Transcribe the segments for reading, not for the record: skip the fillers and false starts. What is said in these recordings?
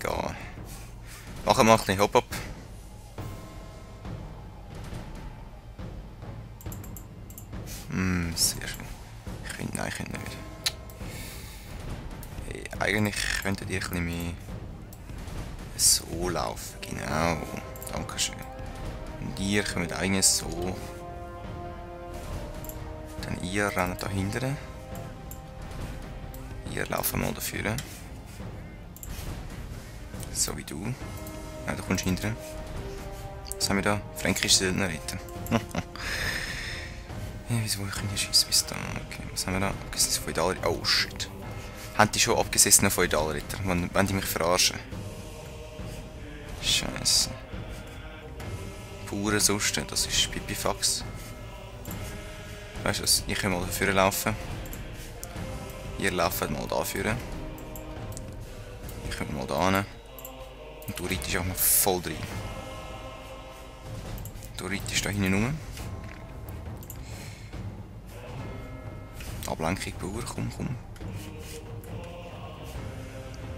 gehen. Machen wir mal ein bisschen Hop-Up. Sehr schön. Ich finde, nein, ich finde nicht. Hey, eigentlich könntet ihr ein bisschen mehr so laufen. Genau. Dankeschön. Und ihr kommt eigentlich so. Dann ihr rennt da hinten. Ihr lauft mal dafür. So wie du. Ja, du kommst hinten. Was haben wir da? Fränkische Söldnerritter. Ja, wieso ich hier schießen bis da? Okay, was haben wir da? Abgesessene Feudalritter. Oh shit. Haben die schon abgesessene Feudalritter? Wollen die mich verarschen? Scheiße. Pure Suste, das ist Pipifax. Weißt du was? Ich kann mal dafür laufen. Ihr lauft mal da führen. Ich komme mal da hin. Und du reitest auch mal voll rein. Du reitest da hinten rum. Ablenkung Bauer, komm.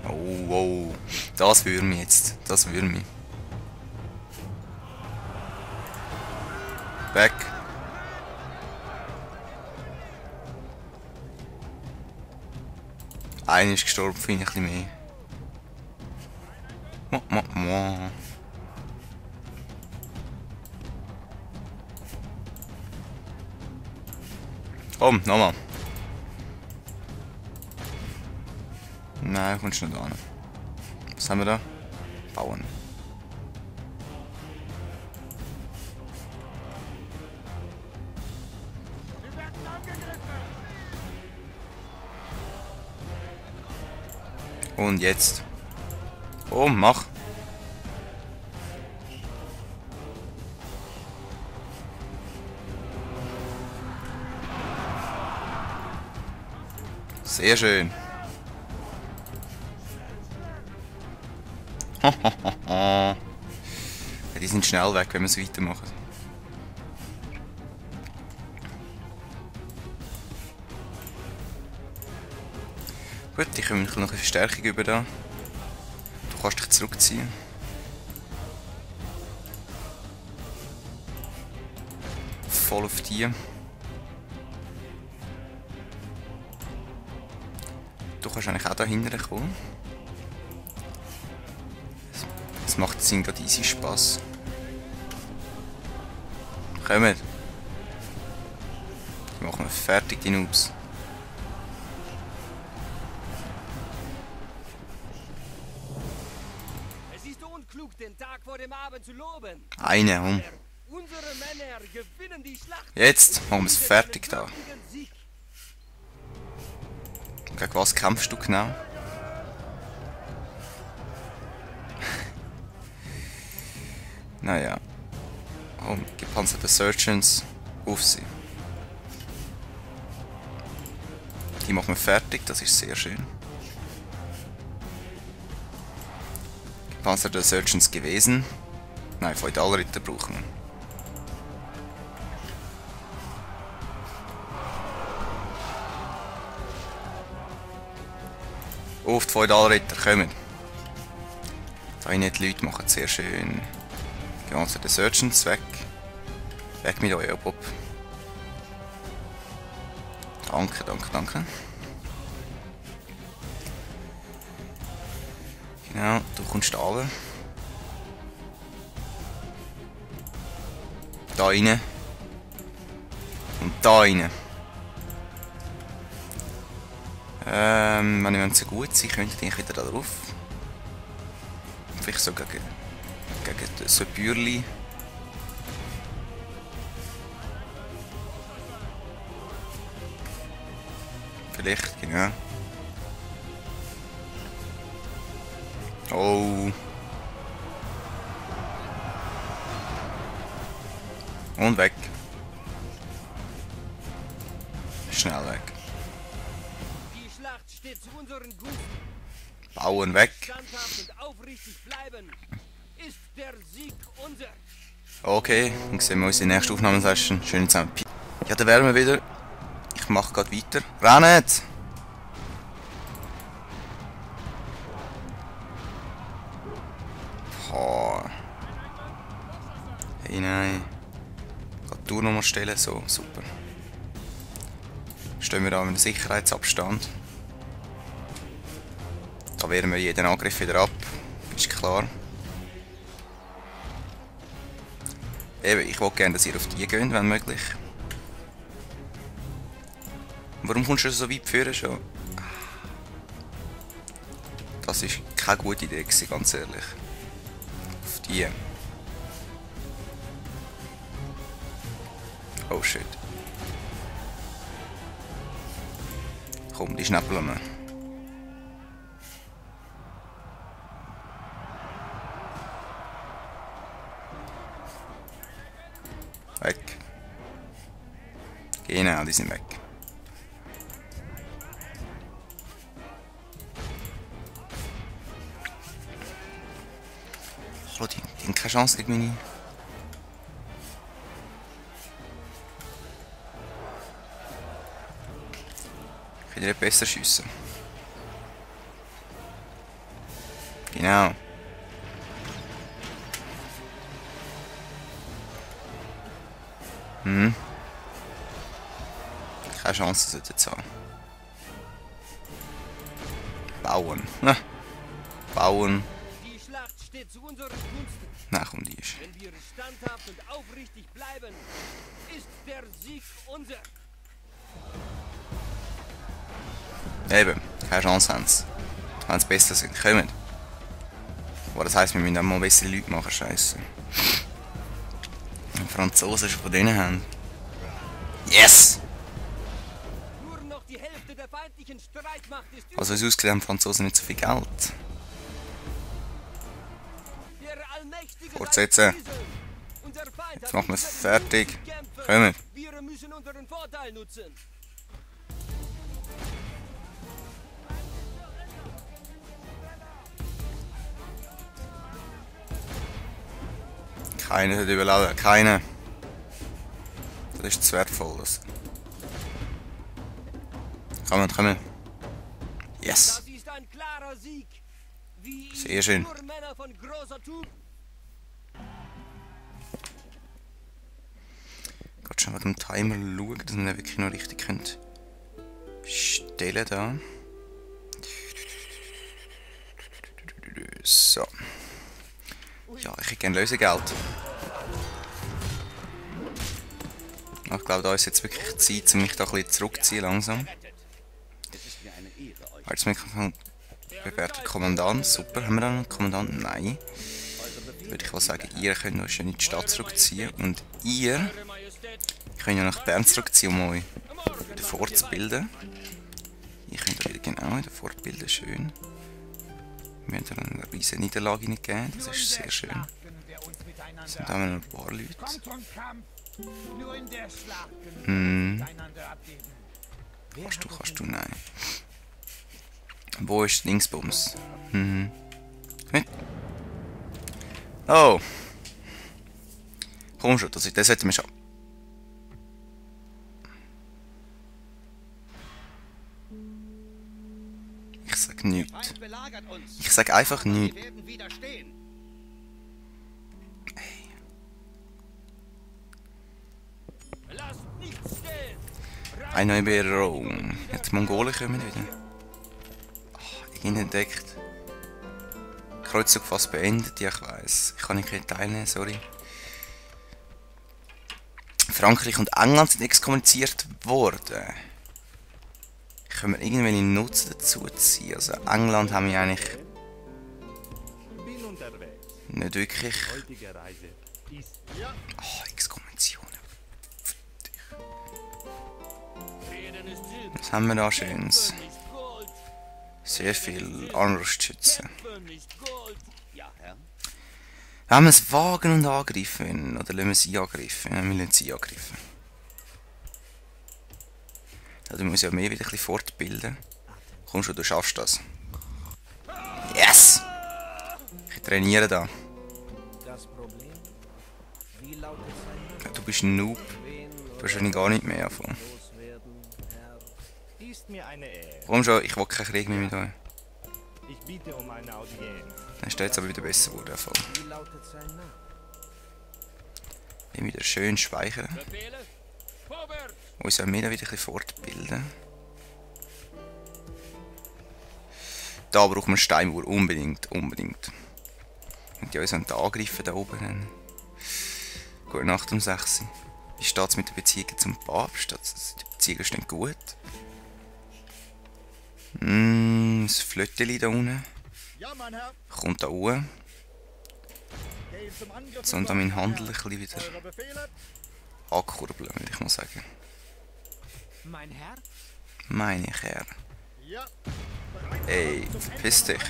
Oh, wow. Das würde mich jetzt. Das würde mich. Weg. Einer ist gestorben, finde ich ein bisschen mehr. Komm, nochmal. Nein, kommst du nicht an. Was haben wir da? Bauen. Und jetzt. Oh, mach. Sehr schön. Die sind schnell weg, wenn wir es weitermachen. Gut, ich komme noch eine Verstärkung über da. Du kannst dich zurückziehen. Voll auf die. Du kannst eigentlich auch da hinten kommen. Das macht Sinn gerade easy Spaß. Kommt! Die machen wir fertig, die Noobs. Es ist unklug, den Tag vor dem Abend zu loben. Eine, um. Unsere Männer gewinnen die Schlacht. Jetzt machen wir es fertig da. Gegen was kämpfst du genau? Naja. Oh, gepanzerte Surgeons auf sie. Die machen wir fertig, das ist sehr schön. Gepanzerte Surgeons gewesen. Nein, Feudalritter brauchen wir. Auf die Feudalritter, kommen. Da nicht die Leute machen sehr schön. Gepanzerte Surgeons weg. Weg mit euch, Bob. Danke. Genau, du kommst da runter. Da rein. Und da rein. Wenn ich so gut sein könnte, ich wieder da drauf. Vielleicht so gegen so Bürli. Vielleicht, genau. Oh. Und weg. Schnell weg. Die Schlacht steht zu unseren Gunsten. Bauen weg. Standhaft und aufrichtig bleiben. Ist der Sieg unser. Okay, dann sehen wir uns in der nächsten Aufnahmesession. Schönen zusammen. Ja, da wären wir wieder. Ich mache gerade weiter. Rennt! Nein. Die Tour nochmal stellen, so, super. Stehen wir da mit einem Sicherheitsabstand. Da wehren wir jeden Angriff wieder ab, ist klar. Eben, ich will gerne, dass ihr auf die geht, wenn möglich. Warum kommst du so weit führen schon? Das ist keine gute Idee gewesen, ganz ehrlich. Auf die. Oh shit. Komm, die schnappeln wir. Weg. Genau, die sind weg. Hallo, die haben keine Chance gegen meine. Ich kann nicht besser schiessen. Genau. Keine Chance sollte es haben. Bauen. Bauen. Die Schlacht steht zu unseren Gunsten. Na komm, die ist. Wenn wir standhaft und aufrichtig bleiben, ist der Sieg unser. Eben, keine Chance haben sie. Wenn sie besser sind, kommen. Aber das heisst, wir müssen auch mal bessere Leute machen, scheiße. Die Franzosen schon von denen haben. Yes! Nur noch die Hälfte der feindlichen Streitmacht ist übrig. Also, es ausgesehen haben die Franzosen nicht so viel Geld. Der allmächtige Fortsetzen. Unser Feind Jetzt hat machen wir es uns fertig. gekämpft. Kommen. Wir müssen unseren Vorteil nutzen. Keiner hat überleben. Keiner. Das ist zu wertvoll. Das. Kommen. Yes! Das ist ein klarer Sieg. Wie ihn Sehr schön. nur Männer von großer Tugend. Gerade schon mit dem Timer schauen, dass wir ihn wirklich noch richtig könnt stellen da. So. Ja, ich hätte gerne Lösegeld. Ich glaube, da ist jetzt wirklich Zeit, um mich da ein bisschen zurückzuziehen langsam. Als Mikrofon bewährter Kommandant. Super, haben wir da noch einen Kommandant? Nein. Würde ich mal sagen, ihr könnt euch ja in die Stadt zurückziehen. Und ihr könnt ja nach Bern zurückziehen, um euch wieder fortzubilden. Ihr könnt euch wieder genau wieder fortbilden, schön. Wir haben da eine riesige Niederlage gegeben, das ist sehr schön. So, da haben wir noch ein paar Leute. Kannst du? Nein. Wo ist Dingsbums? Mit? Oh! Komm schon, das sollten wir schon. Ich sag nichts. Ich sag einfach nichts. Eine neue Beerogung. Jetzt die Mongolen kommen wieder. Ich bin entdeckt. Kreuzzug fast beendet, ja ich weiss. Ich kann nicht teilnehmen, sorry. Frankreich und England sind exkommuniziert worden. Können wir irgendwelche Nutzen dazu ziehen? Also England haben wir eigentlich nicht wirklich. Exkommunition. Was haben wir da Schönes? Sehr viel Armbrustschützen. Wenn wir es wagen und angreifen, oder lassen wir sie angreifen? Ja, wir lassen sie angreifen. Ja, du musst ja mehr wieder ein bisschen fortbilden. Komm schon, du schaffst das. Yes! Ich trainiere da. Ja, du bist ein Noob. Wahrscheinlich gar nicht mehr davon. Komm schon, ich will keinen Krieg mehr mit euch. Dann ist es jetzt aber wieder besser geworden. Dann wieder schön speichern. Befehle? Vorwärts! Uns auch wieder ein bisschen fortbilden. Da brauchen wir Steinmauer. Unbedingt. Und die uns angreifen da oben. Dann. Gute Nacht um 6 Uhr. Wie steht es mit der Beziehung zum Papst? Die Beziehung stehen gut. Das Flötteli da unten. Ja, mein Herr. Kommt da hoch. Gehen zum Angriff. So, und dann meinen Handel ein bisschen wieder Eure Befehle? ankurbeln, würde ich mal sagen. Mein Herr? Meine Kerl. Ja. Ey, verpiss dich.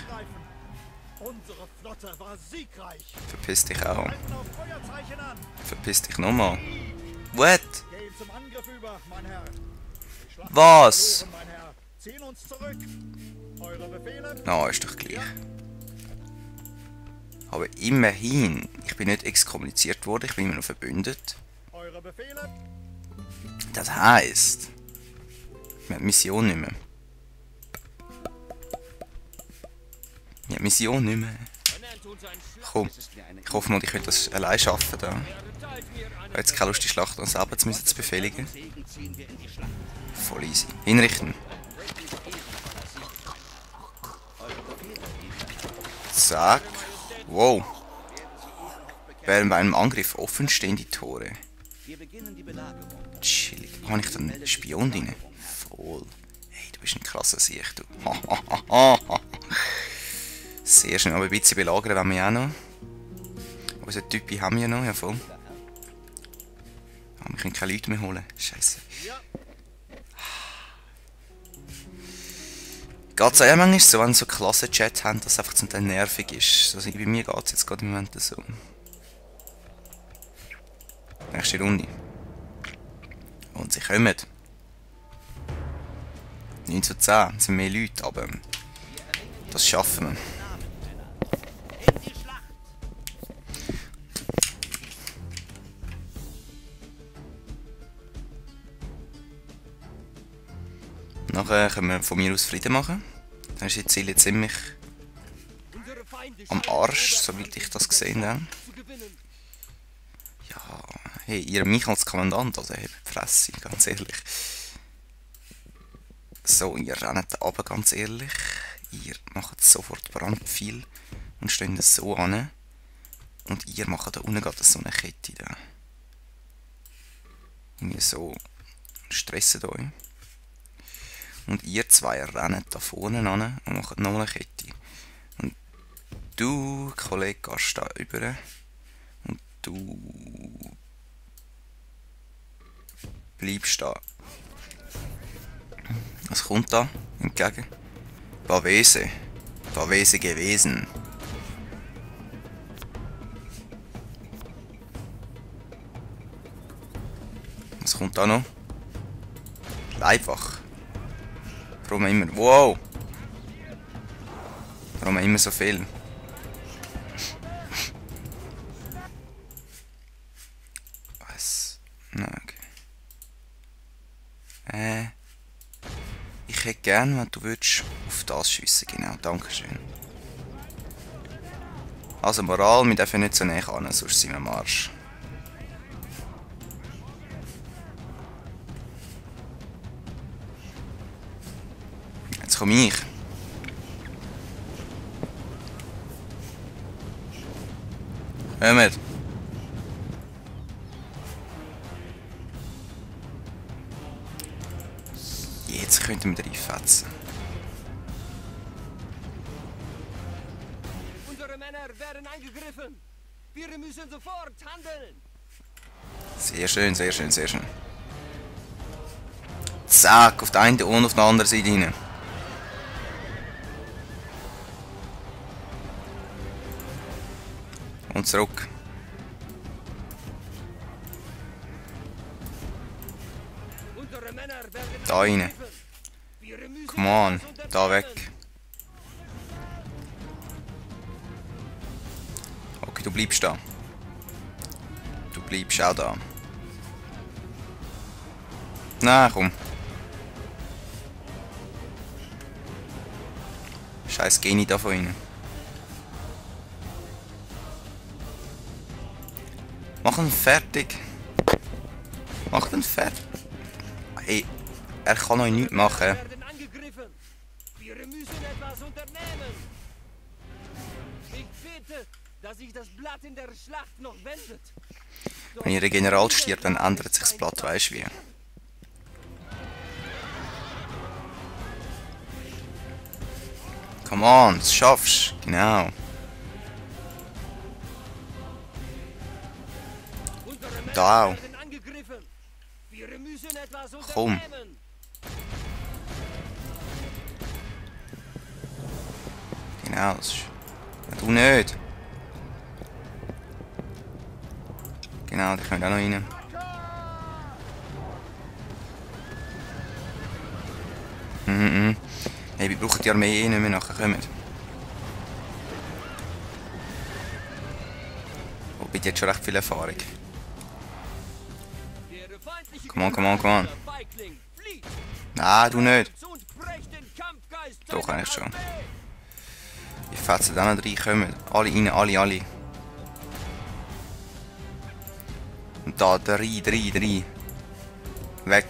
Unsere Flotte war siegreich. Verpiss dich auch. Halten auf Feuerzeichen an. Verpiss dich nochmal. What? Gehen zum Angriff über, mein Herr. Die Schlacht Was? ist verloren, mein Herr. Ziehen uns zurück. Eure Befehle? Na, ist doch gleich. Aber immerhin, ich bin nicht exkommuniziert worden, ich bin immer noch verbündet. Eure Befehle? Das heisst, wir haben die Mission nicht mehr. Wir haben die Mission nicht mehr. Er nennt uns ein Schlag. Komm, ich hoffe mal, ich könnte das allein schaffen da. Er teilt mir Ich eine habe jetzt keine Lust, die Schlacht an selber zu befehligen. Segen ziehen wir in die Schlacht. Voll easy. Hinrichten. Zack. Wow. Während bei einem Angriff offen stehen die Tore. Wir beginnen die Belagerung. Chillig. Habe ich da einen Spion drin? Voll. Hey, du bist ein krasser Sieg, du. Sehr schön, aber ein bisschen belagern wollen wir ja auch noch. Unsere Typen haben wir ja noch, ja voll. Aber wir können keine Leute mehr holen. Scheiße. Ja. Geht es auch manchmal so, wenn so Klassenchat haben, dass es einfach zum Teil nervig ist. Also bei mir geht es jetzt gerade im Moment so. Nächste Runde. Und sie kommen. 9 zu 10, es sind mehr Leute, aber das schaffen wir. In die Schlacht! Nachher können wir von mir aus Frieden machen. Dann ist die Ziele ziemlich Unsere Feinde am scheinen Arsch, Oberhand soweit ich das gesehen habe. zu gewinnen. Ja, hey, ihr mich als Kommandant, also habt die Fresse, ganz ehrlich. So, ihr rennt da runter, ganz ehrlich. Ihr macht sofort Brandpfeil und steht so an. Und ihr macht da unten gerade so eine Kette da. Irgendwie so stresset euch. Und ihr zwei rennt da vorne an und macht noch eine Kette. Und du, Kollege, gehst da rüber. Und du bleibst da. Was kommt da entgegen? Pavese. Pavese gewesen. Was kommt da noch? Leibwach. Warum immer? Wow! Warum immer so viel? Was? Na, okay. Ich hätte gern, wenn du würdest, auf das schiessen. Genau, dankeschön. Also Moral, wir dürfen nicht so näher an, sonst sind wir am Arsch. Jetzt komme ich. Hör mit. Jetzt könnten wir reinfetzen. Unsere Männer werden angegriffen. Wir müssen sofort handeln. Sehr schön, sehr schön, sehr schön. Zack, auf der einen und auf der anderen Seite rein. Und zurück. Unsere Männer werden Da rein. angegriffen. Wir müssen Come on, das da unterbrechen. weg. Okay, du bleibst da. Du bleibst auch da. Na, komm. Scheiß Genie da von ihnen. Mach ihn fertig. Mach ihn fertig. Hey, er kann euch nichts machen. werden angegriffen. Wir müssen etwas unternehmen. Ich bete, dass sich das Blatt in der Schlacht noch wendet. Wenn ihr General stirbt, dann ändert sich das Blatt, weisst du wie. Come on, das schaffst du. Genau. Unsere Männer Da auch. werden angegriffen. Wir müssen etwas Komm. unternehmen. Genau, das ist... Ja, du nicht. Genau, die können auch noch rein. Hey, wir brauchen die Armee eh nicht mehr nachher kommen. Oh, bitte jetzt schon recht viel Erfahrung. Der feindliche Come on, come on, come on. Feigling flieht Nein, du nicht. und brecht den Kampfgeist Doch, seiner eigentlich schon. Armee. Die Fetzen da noch reinkommen. Alle rein, alle. Und da, drei. Weg.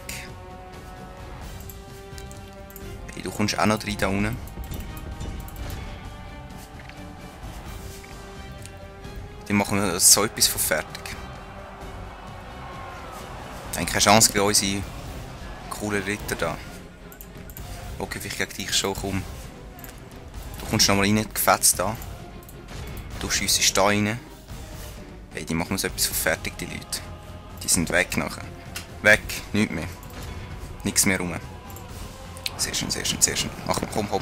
Hey, du kommst auch noch rein da unten. Die machen wir so etwas von fertig. Ich habe keine Chance gegen unsere coolen Ritter da. Okay, vielleicht gegen dich schon, komm. Du kommst noch mal rein, gefetzt da. Du schiessest da rein. Hey, die machen so etwas von fertig, die Leute. Die sind weg nachher. Weg, nichts mehr. Nichts mehr rum. Sehr schön. Mach mal, komm.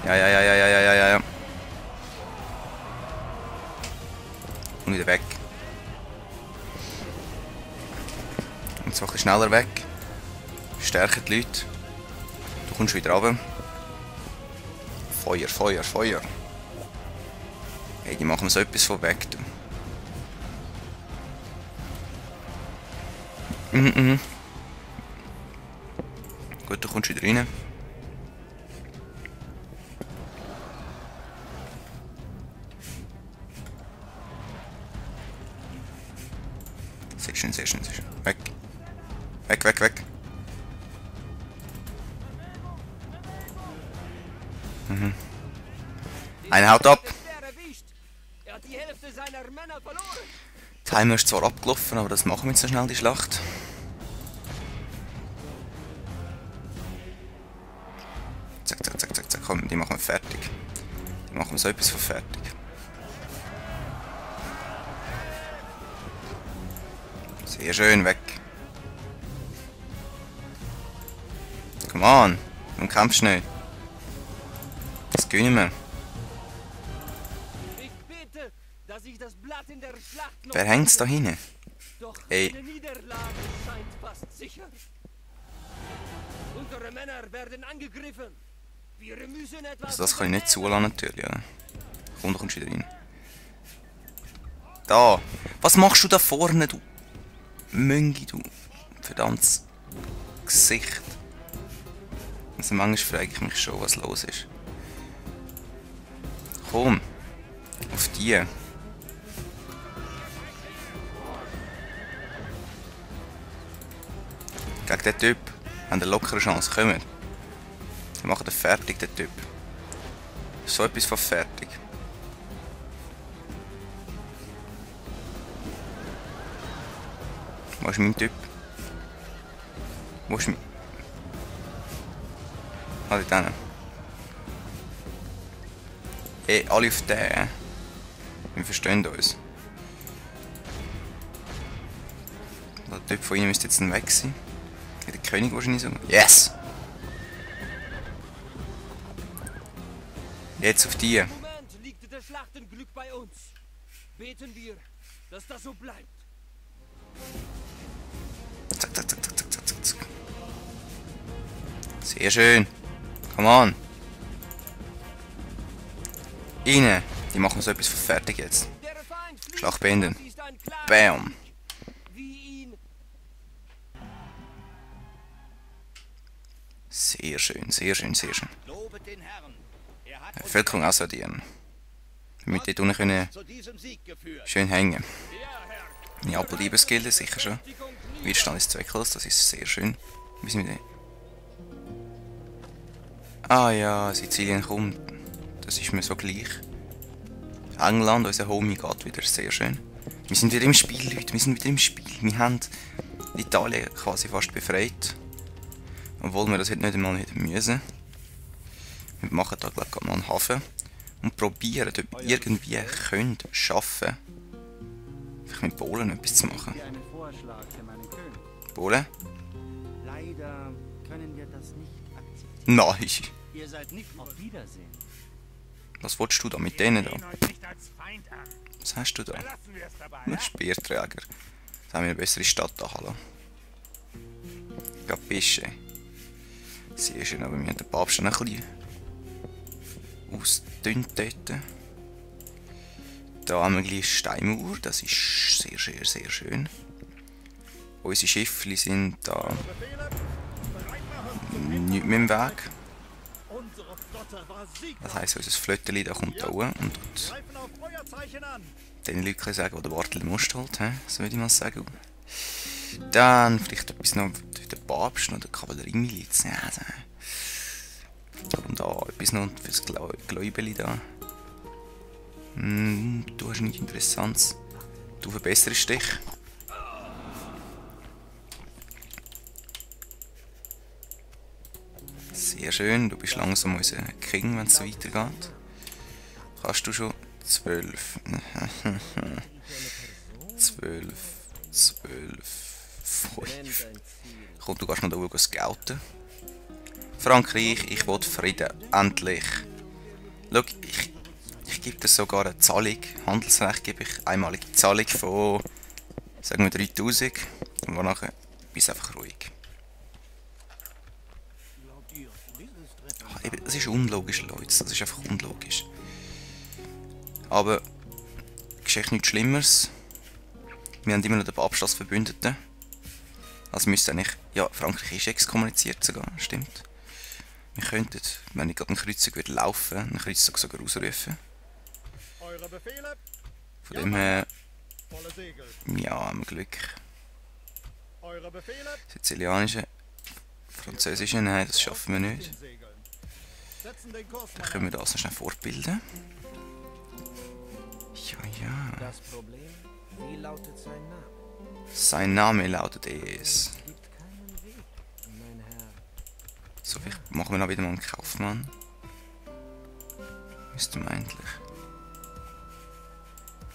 Ja. Und wieder weg. Und zwar ein bisschen schneller weg. Stärken die Leute. Du kommst wieder runter. Feuer. Hey, die machen so etwas von weg, du. Gut, du kommst wieder rein. Sehr schön. Weg. Einer haut ab. Der erwischt. Er hat die Hälfte seiner Männer verloren. Timer ist zwar abgelaufen, aber das machen wir jetzt so schnell, die Schlacht. Zack. Komm, die machen wir fertig. Die machen wir so etwas von fertig. Sehr schön, weg. Come on, warum kämpfst du nicht? Das gewinnen wir. Ich bete, dass sich das Blatt in der Schlacht noch Wer hängt's da hinten? Doch Ey. eine Niederlage scheint fast sicher. Unsere Männer werden angegriffen. Wir müssen etwas Also das kann ich nicht unternehmen. zulassen natürlich, oder? Komm, du kommst wieder rein. Da! Was machst du da vorne, du Müngi, du verdammtes Gesicht? Also manchmal frage ich mich schon, was los ist. Komm! Auf die! Gegen den Typ haben wir lockere Chance. Kommen! Wir machen den fertig, den Typ. So etwas von fertig. Wo ist mein Typ? Wo ist mein... Alle denen. Hey, alle auf den. Wir verstehen uns. Der Typ von ihnen müsste jetzt dann weg sein. Der König wahrscheinlich so. Yes! Jetzt auf die. Im Moment liegt das Schlachtenglück bei uns. Beten wir, dass das so bleibt. Zack. Sehr schön. Come on. Rein. Die machen so etwas von fertig jetzt. Der Feind flieht. Schlacht beenden. Das ist ein klarer Bam. Sieg. Wie ihn Sehr schön. Lobet den Herrn. Er hat uns Bevölkerung aussortieren. Damit die unten können zu diesem Sieg geführt. schön hängen. Ja, Meine Apple-Liebesgilde, sicher schon. Widerstand ist zwecklos, das ist sehr schön. Wir sind wieder... Ah ja, Sizilien kommt. Das ist mir so gleich. England, unser Homie, geht wieder sehr schön. Wir sind wieder im Spiel, Leute, wir sind wieder im Spiel. Wir haben Italien quasi fast befreit. Obwohl wir das heute nicht einmal hätten müssen. Wir machen da glaube ich mal einen Hafen. Und probieren, ob wir irgendwie können schaffen, vielleicht mit Polen etwas zu machen. Einen Vorschlag für meinen König. Polen? Leider können wir das nicht akzeptieren. Nein. Ihr seid nicht auf Wiedersehen. Was willst du da mit denen da? Sehen euch nicht als Feind an. Was hast du da? Lassen wir es dabei. Ein Speerträger. Jetzt haben wir eine bessere Stadt da, hallo. Capisce. Sehr schön, aber wir haben den Papst schon ein bisschen ausgedünnt dort. Da haben wir gleich eine Steinmauer, das ist sehr, sehr, sehr schön. Unsere Schiffli sind da nicht mehr im Weg. Unsere Flotte war siegreich. Das heisst, unser Flötteli da kommt da oben und tut Greifen auf Feuerzeichen an. den Leuten sagen, die der Bartel Most holt, so würde ich mal sagen. Dann vielleicht etwas noch für den Papst oder die Kavalleriemiliz. Ja, also. Und da etwas noch für das Gläubeli da. Du hast nichts Interessantes. Du verbesserst dich. Sehr schön, du bist langsam unser King, wenn es so weitergeht. Kannst du schon 12. 12. 5. Komm, du kannst noch da oben scouten. Frankreich, ich will Frieden. Endlich. Schau, ich gebe dir sogar eine Zahlung. Handelsrecht gebe ich einmalige Zahlung von, sagen wir 3000. Und danach bist du einfach ruhig. Eben, das ist unlogisch, Leute. Das ist einfach unlogisch. Aber geschieht nichts Schlimmeres. Wir haben immer noch den Papst als Verbündeten. Also müsste eigentlich... Ja, Frankreich ist exkommuniziert sogar, stimmt. Wir könnten, wenn ich gerade einen Kreuzzug würde laufen, einen Kreuzzug sogar ausrufen. Eure Befehle. Von dem her... Volle Segel. Ja, haben wir Glück. Eure Befehle. Sizilianische... Französische, nein, das schaffen wir nicht. Segeln. Setzen den Kurs. Dann können wir das noch schnell fortbilden. Ja. Das Problem, wie lautet sein Name? Sein Name lautet es. Gibt keinen Weg, mein Herr. So, vielleicht machen wir noch wieder mal einen Kaufmann. Müsste man eigentlich.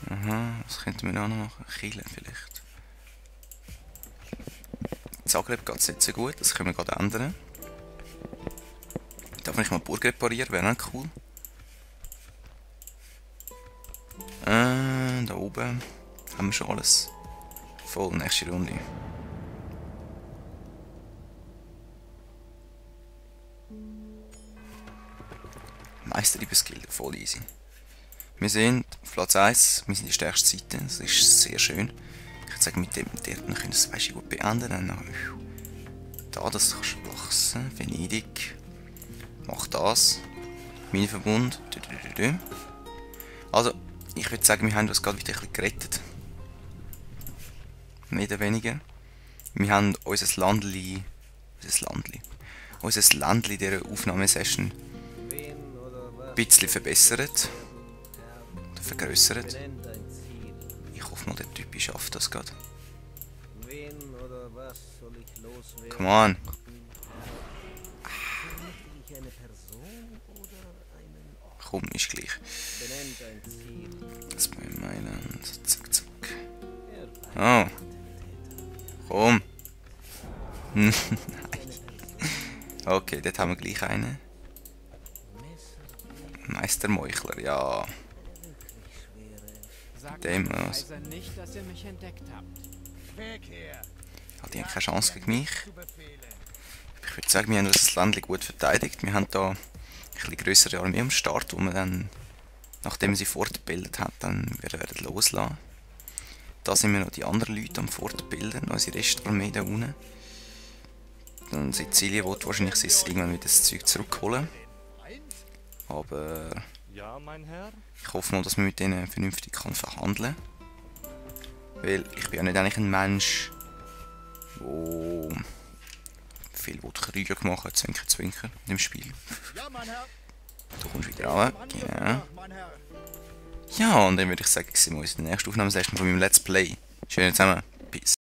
Aha, was könnten wir da noch machen? Chile vielleicht. Zagreb geht es nicht so gut, das können wir gerade ändern. Darf ich mal die Burg reparieren, wäre nicht cool. Da oben haben wir schon alles. Voll, nächste Runde. Meisterliebesgilde, voll easy. Wir sind auf Platz 1, wir sind die stärkste Seite, das ist sehr schön. Ich würde sagen, mit dem dort können wir das weißt du, gut beenden. Dann da, das kannst du wachsen. Venedig. Mach das. Minenverbund. Also, ich würde sagen, wir haben das gerade wieder ein bisschen gerettet. Mehr oder weniger. Wir haben unser Landli dieser Aufnahmesession ein bisschen verbessert. Oder vergrößert. Ich hoffe mal, der Typ schafft das gerade. Come on. Komm, ist gleich. Das bei Mailand. Zack, zack. Oh. Komm. Nein. Okay, dort haben wir gleich einen. Meistermeuchler, ja. Dem aus. Nicht, dass ihr mich entdeckt habt. Hat die keine Chance gegen mich. Ich würde sagen, wir haben das Land gut verteidigt. Wir haben da eine etwas grössere Armee am Start, wo wir dann, nachdem sie fortgebildet hat, dann wieder loslassen. Da sind wir noch die anderen Leute am Fortbilden, unsere Restarmee da unten. Dann Sizilien wird wahrscheinlich irgendwann wieder das Zeug zurückholen. Aber Ja, mein Herr. ich hoffe mal, dass man mit denen vernünftig verhandeln kann. Weil ich bin ja nicht eigentlich ein Mensch, wo viel Krieger gemacht hat, Zwinker, Zwinker, in dem Spiel. Ja, mein Herr. Du kommst wieder ran, Angriff genau. nach, mein Herr. Ja, und dann würde ich sagen, sehen wir uns in der nächsten Aufnahmesession von meinem Let's Play. Schön zusammen. Peace.